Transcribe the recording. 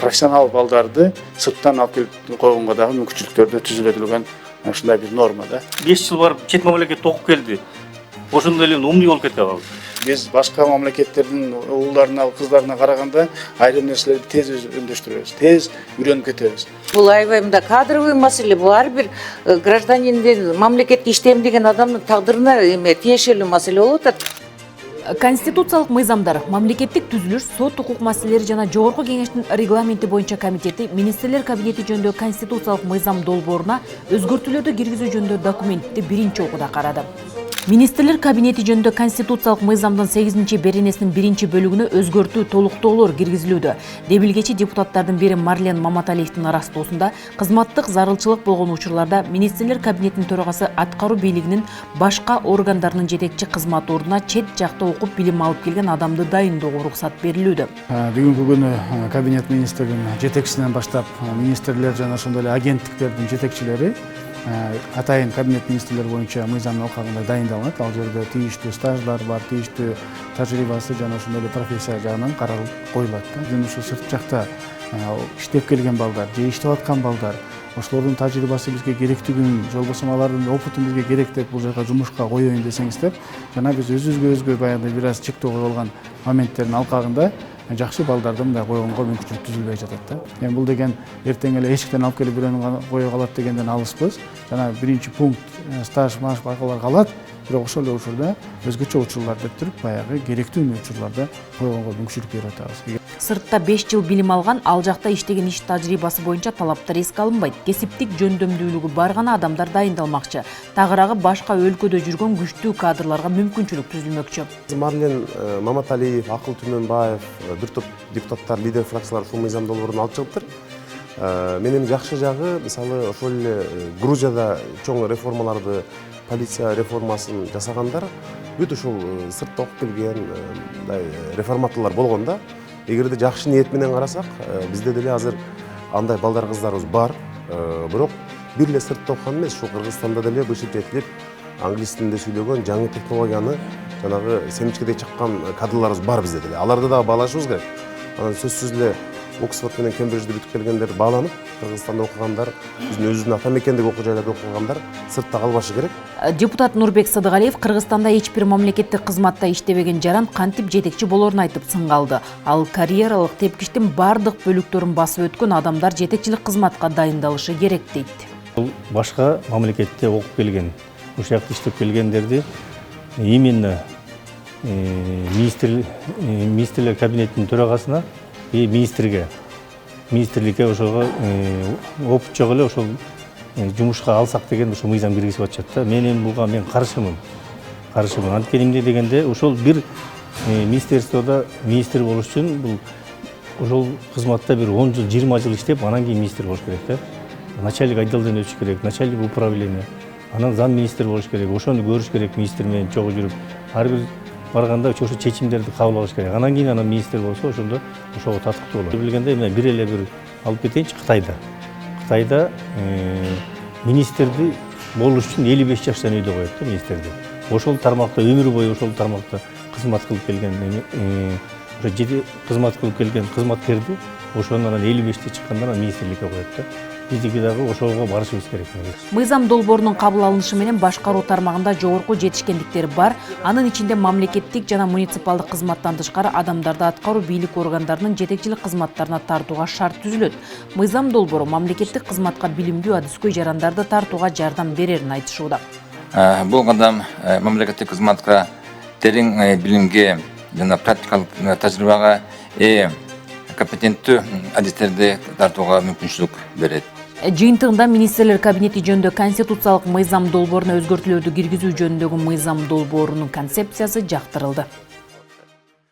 Профессионал балдарды сырттан алып келип койгонго дагы мүмкүнчүлүктөрдө түзүлөтүлгөн ушундай бир норма да. 5 жыл барып чет мамлекетте окуп келди. Ошондой эле умный болуп кете калды. Биз башка мамлекеттердин уулдарына, кыздарына караганда айрым нерселерди тез өндөштүрөбүз, тез үйрөнүп кетебиз. Бул аябай кадровый маселе, бул ар бир гражданиндин мамлекетте иштейм деген адамдын тагдырына тиешелүү маселе болуп атат. Конституциялык мыйзамдар, мамлекеттик түзүлүш, сот укук маселелери жана Жогорку Кеңештин регламенти боюнча комитети Министрлер кабинети жөнүндө конституциялык мыйзам долбооруна өзгөртүүлөрдү киргизүү жөнүндө документти биринчи окууда карады. Министрлер кабинети жөнүндө конституциялык мыйзамдын 8-беренесинин 1-бөлүгүнө өзгөртүү, толуктоолор киргизилүүдө. Дебилгечи депутаттардын бири Марлен Маматалиевдин арастоосунда кызматтык зарылчылык болгон учурларда Министрлер кабинетинин төрагасы аткаруу бийлигинин башка органдарынын жетекчи кызмат ордуна чет жакта окуп билим алып келген адамды дайындоого уруксат берилүүдө. Бүгүнкү күнү кабинет министринин жетекчисинен баштап министрлер жана ошондой эле агенттиктердин жетекчилери атайын кабинет министрлер боюнча мыйзамдын алкагында дайындалат. Ал жерде тийиштүү стаждар бар, тийиштүү тажрыйбасы жана ошондой эле профессия жагынан каралып коюлат. Жөн ушу сырт жакта иштеп келген балдар, же иштеп аткан балдар, ошолордун тажрыйбасы бизге керектигин, жолбосо алардын опытын бизге керек деп бул жака жумушка коеюн десеңиздер, жана биз өзүбүзгө баягы бир аз чектөө койгон моменттердин алкагында жакшы балдарды мындай койгонго мүмкүнчүлүк түзүлбөй жатат да. Эми бул деген эртең эле эшиктен алып келип бирөөнү кое калат дегенден алыспыз. Жана биринчи пункт стаж, маш байкалар калат, бирок ошол эле учурда өзгөчө учурлар деп туруп баягы керектүү учурларда койгонго мүмкүнчүлүк берип атабыз. Сыртта 5 жыл билим алган, ал жакта иштеген иш тажрыйбасы боюнча талаптар эске алынбайт. Кесиптик жөндөмдүүлүгү бар гана адамдар дайындалмакчы. Тагыраагы башка өлкөдө жүргөн күчтүү кадрларга мүмкүнчүлүк түзүлмөкчү. Марлен Маматалиев, Акыл Түмөнбаев, бир топ депутаттар, лидер фракциялар ушул мыйзам долбоорун алып чыгыптыр. Менин жакшы жагы, мисалы, ошол эле Грузияда чоң реформаларды, полиция реформасын жасагандар бүт ушул сыртта окуп келген реформаторлор болгон да. Эгерде жакшы ниет менен карасак, бизде деле азыр андай балдар кыздарыбыз бар. Бирок бир эле сыртта окуган эмес, ушул Кыргызстанда деле бышып жетилип, англис тилинде сүйлөгөн жаңы технологияны жанагы семичкедей чыккан кадрларыбыз бар бизде деле. Аларды дагы баалашыбыз керек. Анан сөзсүз эле Оксфорд менен Кембриджди бүтүп келгендер бааланып, Кыргызстанда окугандар, биздин өзүбүздүн ата мекендеги окуу жайларда окугандар сыртта калбашы керек. Депутат Нурбек Садыгалиев Кыргызстанда эч бир мамлекеттик кызматта иштебеген жаран кантип жетекчи болорун айтып сынгалды. Ал карьералык тепкичтин бардык бөлүктөрүн басып өткөн адамдар жетекчилик кызматка дайындалышы керек дейт. Бул башка мамлекетте окуп келген, ошол жакта иштеп келгендерди именно министрлер кабинетинин төрагасына министрликке ошого опыт жок эле ошол жумушка алсак деген ошо мыйзам киргизип атышат да. Мен буга каршымын. Анткени эмне дегенде ошол бир министерстводо министр болуш үчүн бул ошол кызматта бир 10 жыл, 20 жыл иштеп, анан кийин министр болуш керек да. Начальник отделден өтүш керек, начальник управления, анан зам министр болуш керек, ошону көрүш керек министр менен чогуу жүрүп, ар бир барганда ошо чечимдерди кабыл алыш керек. Анан кийин министр болсо, ошондо ошого татыктуу болот. Билгенде эми бир эле бир алып кетейинчи, Кытайда министрди болуш үчүн 55 жаштан үйдө коет да министрди. Ошол тармакта өмүр бою ошол тармакта кызмат кылып келген кызматкерди ошону анан 55-те чыккандан министрликке коет да. Биздики дагы ошого барышыбыз керек. Мыйзам долбоорунун кабыл алынышы менен башкаруу тармагында жогорку жетишкендиктер бар. Анын ичинде мамлекеттик жана муниципалдык кызматтан тышкары адамдарды аткаруу бийлик органдарынын жетекчилик кызматтарына тартууга шарт түзүлөт. Мыйзам долбоору мамлекеттик кызматка билимдүү адыскөй жарандарды тартууга жардам берерин айтышууда. Бул кадам мамлекеттик кызматка терең билимге жана практикалык тажрыйбага компетенттүү адистерди тартууга мүмкүнчүлүк берет. Жыйынтыгында Министрлер кабинети жөнүндө конституциялык мыйзам долбооруна өзгөртүүлөрдү киргизүү жөнүндөгү мыйзам долбоорунун концепциясы жактырылды.